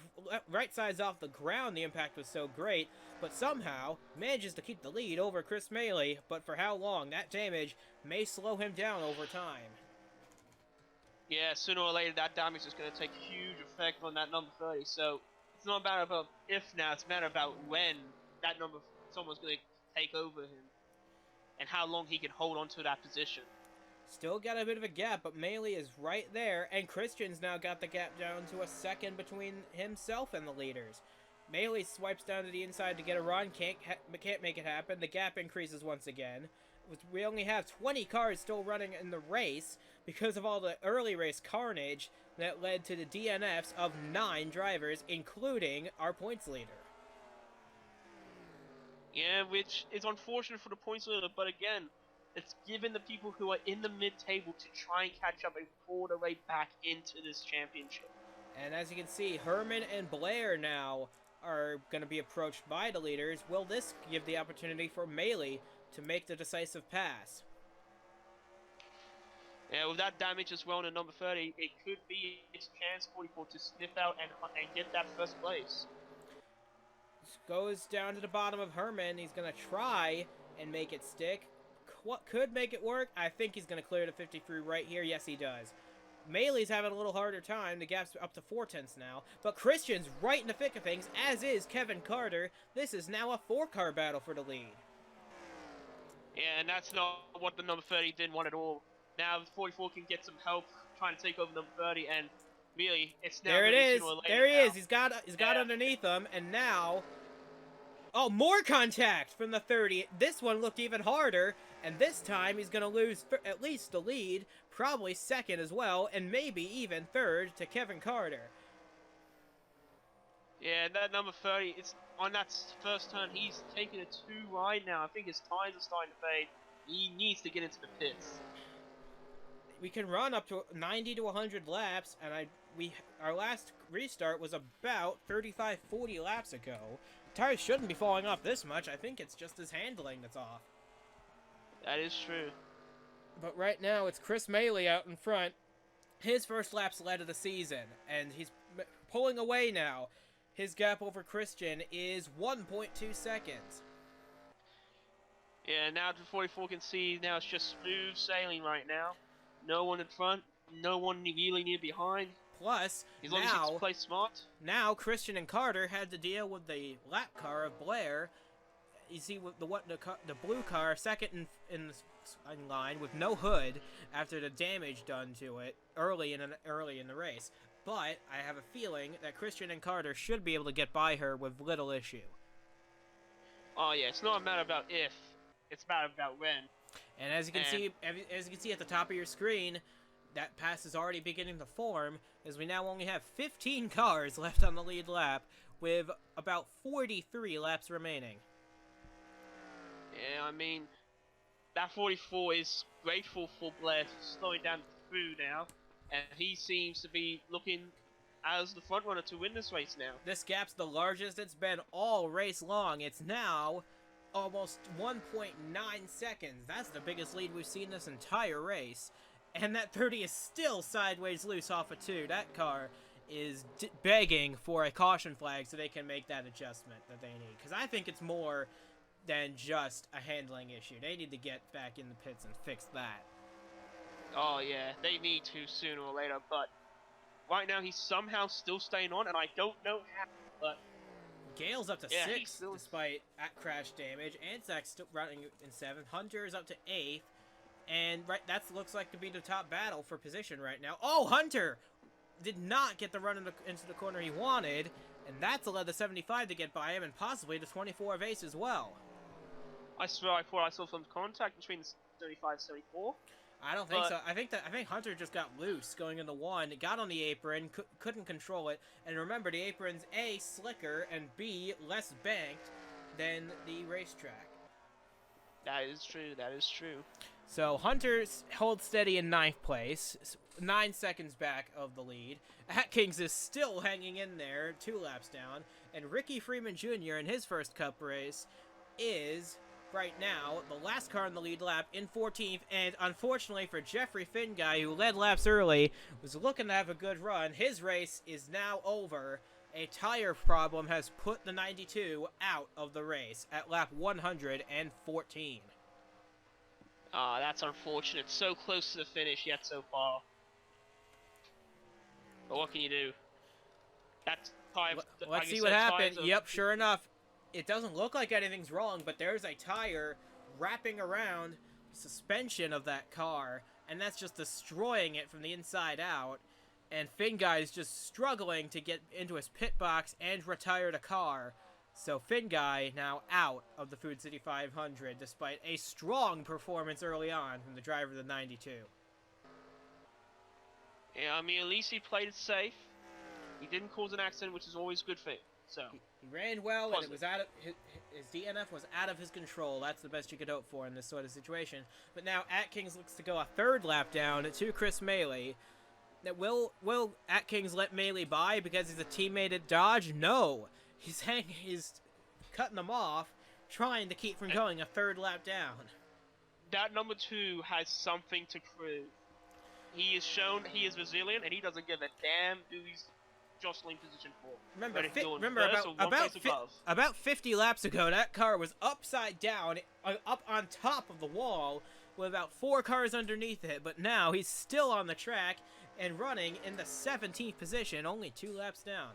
[SPEAKER 1] right side's off the ground. The impact was so great. But somehow manages to keep the lead over Chris Meili. But for how long? That damage may slow him down over time.
[SPEAKER 2] Yeah, sooner or later that damage is going to take a huge effect on that number 30. So it's not a matter about if now. It's a matter about when that someone's going to take over him. And how long he can hold on to that position.
[SPEAKER 1] Still got a bit of a gap, but Meili is right there, and Christian's now got the gap down to a second between himself and the leaders. Meili swipes down to the inside to get a run, can't make it happen. The gap increases once again. We only have 20 cars still running in the race because of all the early race carnage that led to the DNFs of 9 drivers, including our points leader.
[SPEAKER 2] Yeah, which is unfortunate for the points leader, but again, it's given the people who are in the mid-table to try and catch up and claw their way back into this championship.
[SPEAKER 1] And as you can see, Herman and Blair now are going to be approached by the leaders. Will this give the opportunity for Maley to make the decisive pass?
[SPEAKER 2] Yeah, with that damage as well in number 30, it could be his chance 44 to sniff out and get that first place.
[SPEAKER 1] Goes down to the bottom of Herman. He's going to try and make it stick. What could make it work? I think he's going to clear the 53 right here. Yes, he does. Maley's having a little harder time. The gap's up to 4/10 now. But Christian's right in the thick of things, as is Kevin Carter. This is now a 4-car battle for the lead.
[SPEAKER 2] Yeah, and that's not what the number 30 didn't want at all. Now 44 can get some help trying to take over number 30, and really, it's now.
[SPEAKER 1] There it is. There he
[SPEAKER 2] now.
[SPEAKER 1] is. He's got underneath him, and now. Oh, more contact from the 30. This one looked even harder, and this time he's going to lose at least the lead, probably second as well, and maybe even third to Kevin Carter.
[SPEAKER 2] Yeah, that number 30, it's on that first turn, he's taking it too wide now. I think his tires are starting to fade. He needs to get into the pits.
[SPEAKER 1] We can run up to 90 to 100 laps, and our last restart was about 35-40 laps ago. Tires shouldn't be falling off this much. I think it's just his handling that's off.
[SPEAKER 2] That is true.
[SPEAKER 1] But right now, it's Chris Maley out in front. His first lap's led of the season, and he's pulling away now. His gap over Christian is 1.2 seconds.
[SPEAKER 2] Yeah, now 44 can see now it's just smooth sailing right now. No one in front, no one really near behind.
[SPEAKER 1] Plus,
[SPEAKER 2] as long as he plays smart.
[SPEAKER 1] Now Christian and Carter had to deal with the lap car of Blair. You see, with the blue car second in line with no hood after the damage done to it early in the race. But I have a feeling that Christian and Carter should be able to get by her with little issue.
[SPEAKER 2] Oh yeah, it's not a matter about if, it's a matter about when.
[SPEAKER 1] And as you can see at the top of your screen, that pass is already beginning to form, as we now only have 15 cars left on the lead lap, with about 43 laps remaining.
[SPEAKER 2] Yeah, I mean, that 44 is grateful for Blair slowing down through now, and he seems to be looking as the front runner to win this race now.
[SPEAKER 1] This gap's the largest it's been all race long. It's now almost 1.9 seconds. That's the biggest lead we've seen this entire race. And that 30 is still sideways loose off of 2. That car is begging for a caution flag so they can make that adjustment that they need. Because I think it's more than just a handling issue. They need to get back in the pits and fix that.
[SPEAKER 2] Oh yeah, they need to sooner or later, but right now he's somehow still staying on, and I don't know how, but...
[SPEAKER 1] Gale's up to 6 despite crash damage. Anzac's still running in 7th. Hunter is up to 8th. And that looks like to be the top battle for position right now. Oh, Hunter did not get the run into the corner he wanted, and that's allowed the 75 to get by him, and possibly the 24 of Ace as well.
[SPEAKER 2] I swear I thought I saw some contact between the 75 and 74.
[SPEAKER 1] I don't think so. I think Hunter just got loose going into 1. It got on the apron, couldn't control it, and remember the apron's A, slicker, and B, less banked than the racetrack.
[SPEAKER 2] That is true. That is true.
[SPEAKER 1] So Hunter holds steady in 9th place, 9 seconds back of the lead. Atkins is still hanging in there, 2 laps down. And Ricky Freeman Jr. in his first Cup race is, right now, the last car in the lead lap in 14th. And unfortunately for Jeffrey Finguy, who led laps early, was looking to have a good run. His race is now over. A tire problem has put the 92 out of the race at lap 114.
[SPEAKER 2] That's unfortunate. So close to the finish, yet so far. But what can you do? That's tire.
[SPEAKER 1] Let's see what happened. Yep, sure enough. It doesn't look like anything's wrong, but there's a tire wrapping around the suspension of that car, and that's just destroying it from the inside out. And Finguy is just struggling to get into his pit box and retire the car. So Finguy now out of the Food City 500 despite a strong performance early on from the driver of the 92.
[SPEAKER 2] Yeah, I mean, at least he played it safe. He didn't cause an accident, which is always good for him. So
[SPEAKER 1] he ran well, and it was out of his DNF was out of his control. That's the best you could hope for in this sort of situation. But now Atkins looks to go a 3rd lap down to Chris Maley. That will Atkins let Melee by because he's a teammate at Dodge? No, he's cutting them off, trying to keep from going a third lap down.
[SPEAKER 2] That number 2 has something to prove. He has shown he is resilient, and he doesn't give a damn who he's jostling position for.
[SPEAKER 1] About 50 laps ago, that car was upside down, up on top of the wall, with about 4 cars underneath it. But now he's still on the track and running in the 17th position, only 2 laps down.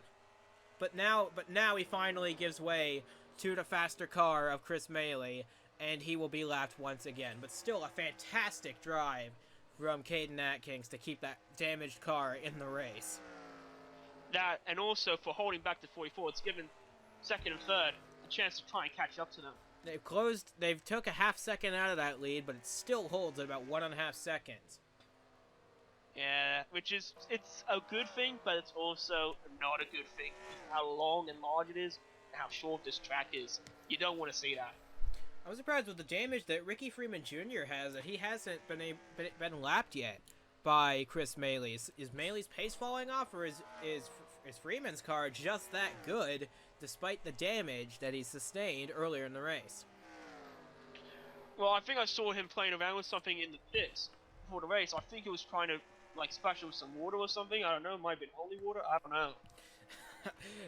[SPEAKER 1] But now he finally gives way to the faster car of Chris Melee, and he will be lapped once again. But still a fantastic drive from Caden Atkins to keep that damaged car in the race.
[SPEAKER 2] That, and also for holding back to 44, it's given second and third a chance to try and catch up to them.
[SPEAKER 1] They've took a half second out of that lead, but it still holds at about 1.5 seconds.
[SPEAKER 2] Yeah, it's a good thing, but it's also not a good thing. How long and large it is, and how short this track is. You don't want to see that.
[SPEAKER 1] I was surprised with the damage that Ricky Freeman Jr. has, that he hasn't been lapped yet by Chris Melee. Is Melee's pace falling off, or is Freeman's car just that good, despite the damage that he sustained earlier in the race?
[SPEAKER 2] Well, I think I saw him playing around with something in the pits before the race. I think he was trying to splash with some water or something. I don't know. It might have been holy water. I don't know.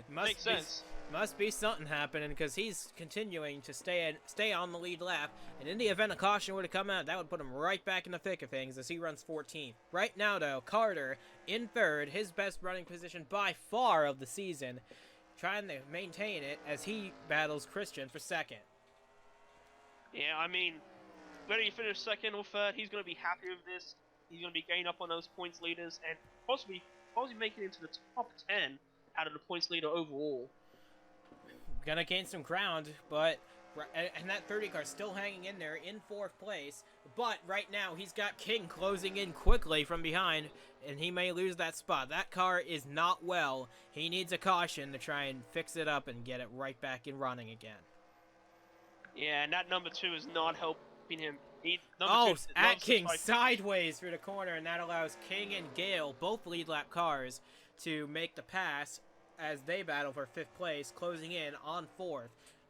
[SPEAKER 2] Makes sense.
[SPEAKER 1] Must be something happening, because he's continuing to stay on the lead lap, and in the event a caution would have come out, that would put him right back in the thick of things as he runs 14th. Right now, though, Carter in third, his best running position by far of the season, trying to maintain it as he battles Christian for second.
[SPEAKER 2] Yeah, I mean, whether he finishes second or third, he's going to be happy with this. He's going to be gaining up on those points leaders and possibly making it into the top 10 out of the points leader overall.
[SPEAKER 1] Gonna gain some ground, but and that 30 car still hanging in there in 4th place. But right now he's got King closing in quickly from behind, and he may lose that spot. That car is not well. He needs a caution to try and fix it up and get it right back in running again.
[SPEAKER 2] Yeah, and that number 2 is not helping him.
[SPEAKER 1] Atkins sideways through the corner, and that allows King and Gale, both lead lap cars, to make the pass as they battle for 5th place, closing in on 4th,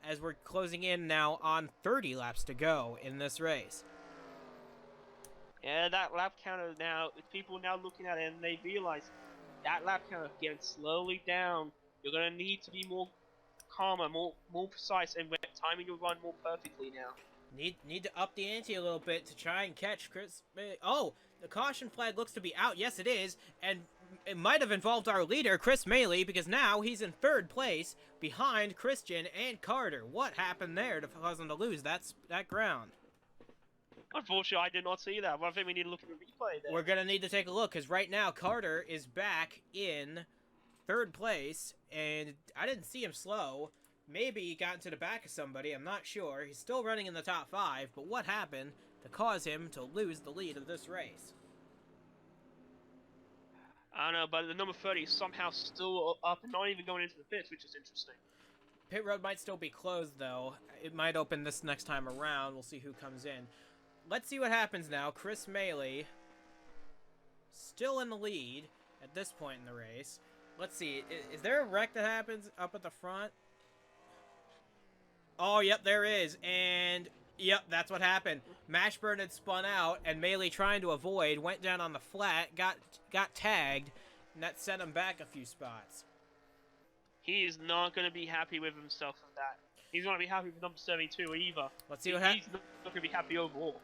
[SPEAKER 1] as we're closing in now on 30 laps to go in this race.
[SPEAKER 2] Yeah, that lap counter now, people now looking at it and they realize that lap counter getting slowly down. You're going to need to be more calmer, more precise, and timing your run more perfectly now.
[SPEAKER 1] Need to up the ante a little bit to try and catch Chris. Oh, the caution flag looks to be out. Yes, it is, and it might have involved our leader, Chris Melee, because now he's in 3rd place behind Christian and Carter. What happened there to cause him to lose that ground?
[SPEAKER 2] Unfortunately, I did not see that. But I think we need to look at the replay there.
[SPEAKER 1] We're going to need to take a look, because right now Carter is back in 3rd place, and I didn't see him slow. Maybe he got into the back of somebody, I'm not sure. He's still running in the top 5, but what happened to cause him to lose the lead of this race?
[SPEAKER 2] I don't know, but the number 30 is somehow still up and not even going into the pits, which is interesting.
[SPEAKER 1] Pit road might still be closed, though. It might open this next time around. We'll see who comes in. Let's see what happens now. Chris Melee still in the lead at this point in the race. Let's see. Is there a wreck that happens up at the front? Oh, yep, there is. And yep, that's what happened. Mashburn had spun out, and Melee, trying to avoid, went down on the flat, got tagged, and that set him back a few spots.
[SPEAKER 2] He is not going to be happy with himself for that. He's not going to be happy with number 72 either.
[SPEAKER 1] Let's see what happens.
[SPEAKER 2] He's not going to be happy overall.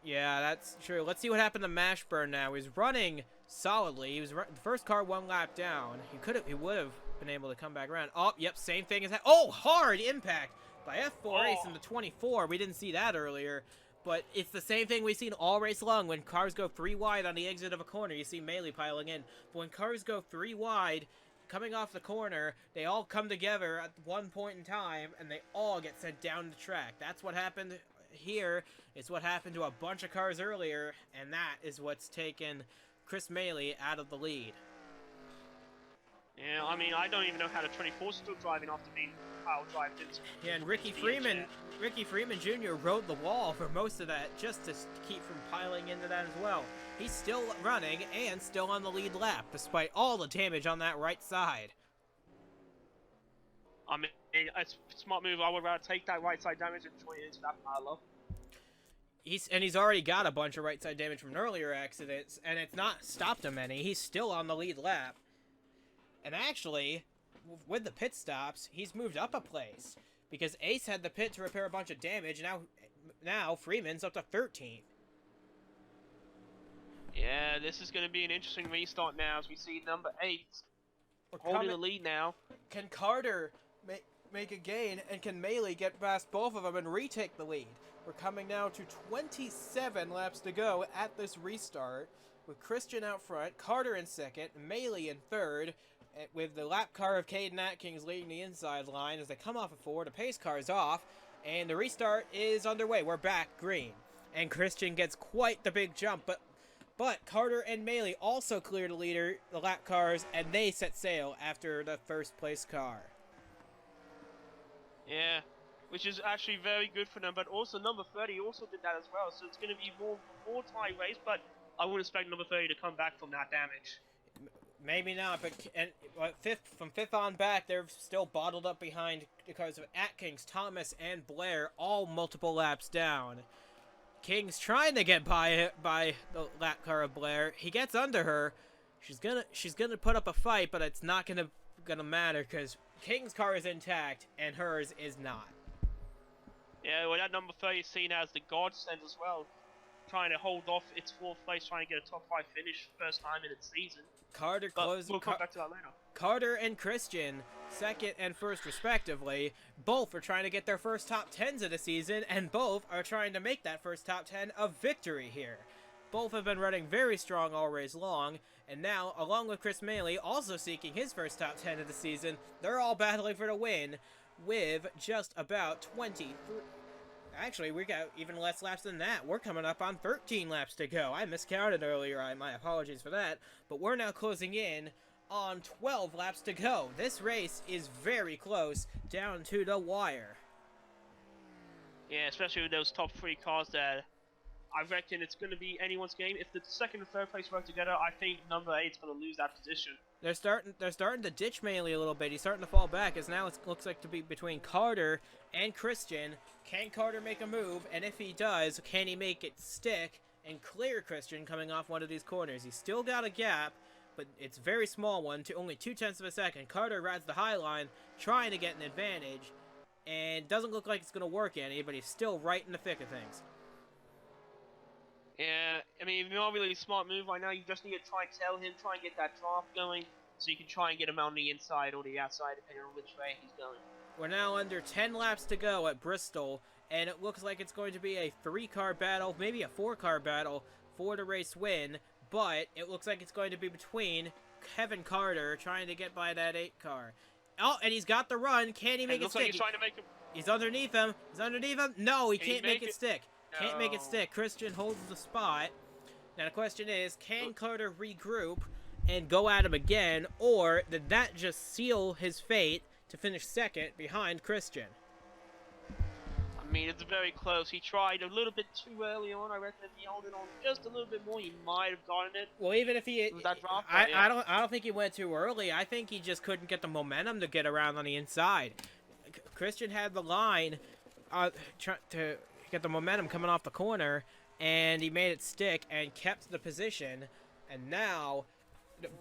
[SPEAKER 1] Yeah, that's true. Let's see what happened to Mashburn now. He's running solidly. He was the first car 1 lap down. He would have been able to come back around. Oh, yep, same thing as that. Oh, hard impact by F4 Ace in the 24. We didn't see that earlier, but it's the same thing we've seen all race long. When cars go 3 wide on the exit of a corner, you see Melee piling in. But when cars go 3 wide, coming off the corner, they all come together at one point in time, and they all get sent down the track. That's what happened here. It's what happened to a bunch of cars earlier, and that is what's taken Chris Melee out of the lead.
[SPEAKER 2] Yeah, I mean, I don't even know how the 24's still driving after being power drived into.
[SPEAKER 1] Yeah, and Ricky Freeman Jr. rode the wall for most of that just to keep from piling into that as well. He's still running and still on the lead lap, despite all the damage on that right side.
[SPEAKER 2] I mean, it's a smart move. I would rather take that right side damage and join into that pile up.
[SPEAKER 1] He's already got a bunch of right side damage from earlier accidents, and it's not stopped him any. He's still on the lead lap. And actually, with the pit stops, he's moved up a place. Because Ace had the pit to repair a bunch of damage, and now Freeman's up to 13th.
[SPEAKER 2] Yeah, this is going to be an interesting restart now as we see number 8 holding the lead now.
[SPEAKER 1] Can Carter make a gain, and can Melee get past both of them and retake the lead? We're coming now to 27 laps to go at this restart, with Christian out front, Carter in second, Melee in third, with the lap car of Caden Atkins leading the inside line as they come off of 4. The pace car is off, and the restart is underway. We're back green, and Christian gets quite the big jump, but Carter and Melee also clear the lap cars, and they set sail after the first place car.
[SPEAKER 2] Yeah, which is actually very good for them, but also number 30 also did that as well, so it's going to be more tight race, but I wouldn't expect number 30 to come back from that damage.
[SPEAKER 1] Maybe not, but from fifth on back, they're still bottled up behind the cars of Atkins, Thomas, and Blair, all multiple laps down. King's trying to get by the lap car of Blair. He gets under her. She's gonna put up a fight, but it's not gonna matter because King's car is intact and hers is not.
[SPEAKER 2] Yeah, well, that number 30 is seen as the godsend as well, trying to hold off its 4th place, trying to get a top 5 finish first time in its season. We'll come back to that later.
[SPEAKER 1] Carter and Christian, second and first respectively, both are trying to get their first top 10s of the season, and both are trying to make that first top 10 a victory here. Both have been running very strong all race long, and now, along with Chris Maley, also seeking his first top 10 of the season, they're all battling for the win with just about 23... Actually, we got even less laps than that. We're coming up on 13 laps to go. I miscounted earlier. My apologies for that. But we're now closing in on 12 laps to go. This race is very close, down to the wire.
[SPEAKER 2] Yeah, especially with those top 3 cars there. I reckon it's going to be anyone's game. If the second and third place work together, I think number 8 is going to lose that position. They're
[SPEAKER 1] starting to ditch Maley a little bit. He's starting to fall back, as now it looks like to be between Carter and Christian. Can Carter make a move? And if he does, can he make it stick and clear Christian coming off one of these corners? He's still got a gap, but it's a very small one, to only 0.2 of a second. Carter rides the high line, trying to get an advantage, and doesn't look like it's going to work any, but he's still right in the thick of things.
[SPEAKER 2] Yeah, I mean, not really a smart move right now. You just need to try and tell him, try and get that draft going, so you can try and get him on the inside or the outside, depending on which way he's going.
[SPEAKER 1] We're now under 10 laps to go at Bristol, and it looks like it's going to be a 3-car battle, maybe a 4-car battle for the race win, but it looks like it's going to be between Kevin Carter trying to get by that 8-car. Oh, and he's got the run. Can he make it stick?
[SPEAKER 2] Like he's trying to make him...
[SPEAKER 1] He's underneath him. He's underneath him. No, he can't make it stick. Can't make it stick. Christian holds the spot. Now the question is, can Carter regroup and go at him again, or did that just seal his fate to finish second behind Christian?
[SPEAKER 2] I mean, it's very close. He tried a little bit too early on. I reckon if he held it on just a little bit more, he might have gotten it.
[SPEAKER 1] Well, even if he,
[SPEAKER 2] that drop,
[SPEAKER 1] I don't think he went too early. I think he just couldn't get the momentum to get around on the inside. Christian had the line to get the momentum coming off the corner, and he made it stick and kept the position. And now,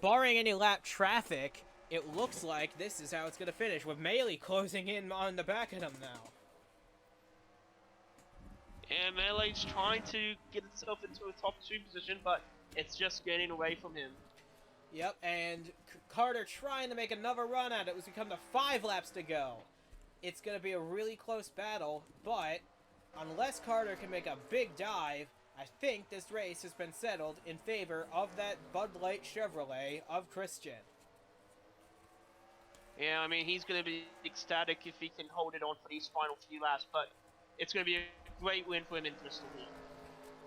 [SPEAKER 1] barring any lap traffic, it looks like this is how it's going to finish, with Maley closing in on the back of him now.
[SPEAKER 2] And Melee's trying to get himself into a top 2 position, but it's just getting away from him.
[SPEAKER 1] Yep, and Carter trying to make another run at it. It's become the 5 laps to go. It's going to be a really close battle, but unless Carter can make a big dive, I think this race has been settled in favor of that Bud Light Chevrolet of Christian.
[SPEAKER 2] Yeah, I mean, he's going to be ecstatic if he can hold it on for these final few laps, but it's going to be a great win for him in Bristol.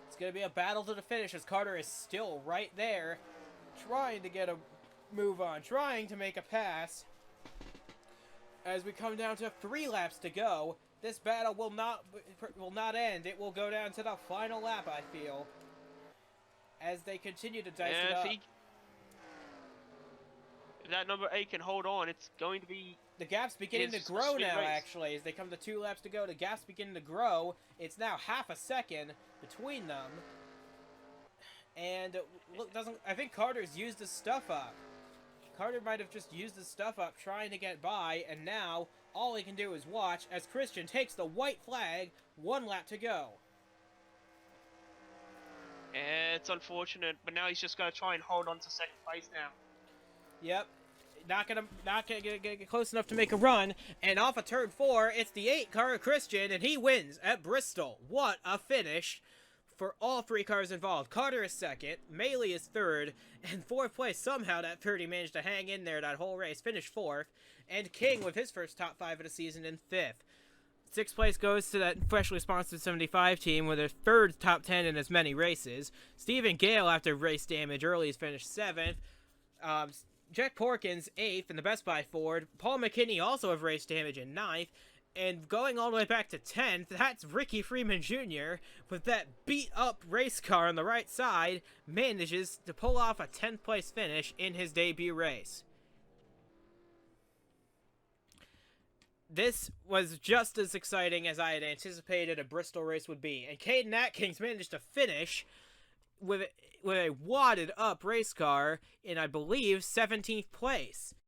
[SPEAKER 1] It's going to be a battle to the finish, as Carter is still right there, trying to get a move on, trying to make a pass. As we come down to 3 laps to go, this battle will not end. It will go down to the final lap, I feel. as they continue to dice
[SPEAKER 2] And
[SPEAKER 1] it up.
[SPEAKER 2] if that number 8 can hold on, it's going to be...
[SPEAKER 1] The gap's beginning to grow now, actually. As they come to 2 laps to go, the gap's beginning to grow. It's now half a second between them. And look, I think Carter's used his stuff up. Carter might have just used his stuff up trying to get by, and now all he can do is watch as Christian takes the white flag, 1 lap to go.
[SPEAKER 2] It's unfortunate, but now he's just going to try and hold on to second place now.
[SPEAKER 1] Yep. Not gonna get close enough to make a run, and off of turn 4, it's the 8 car Christian, and he wins at Bristol. What a finish for all 3 cars involved. Carter is 2nd, Maley is 3rd, and 4th place. Somehow that 30 managed to hang in there that whole race, finished 4th, and King with his first top 5 of the season in 5th. 6th place goes to that freshly sponsored 75 team with their 3rd top 10 in as many races. Stephen Gale, after race damage early, is finished 7th. Jack Porkins, 8th in the Best Buy Ford. Paul McKinney also have race damage in 9th. And going all the way back to 10th, that's Ricky Freeman Jr. with that beat-up race car on the right side, manages to pull off a 10th place finish in his debut race. This was just as exciting as I had anticipated a Bristol race would be. And Caden Atkins managed to finish with a wadded up race car in, I believe, 17th place.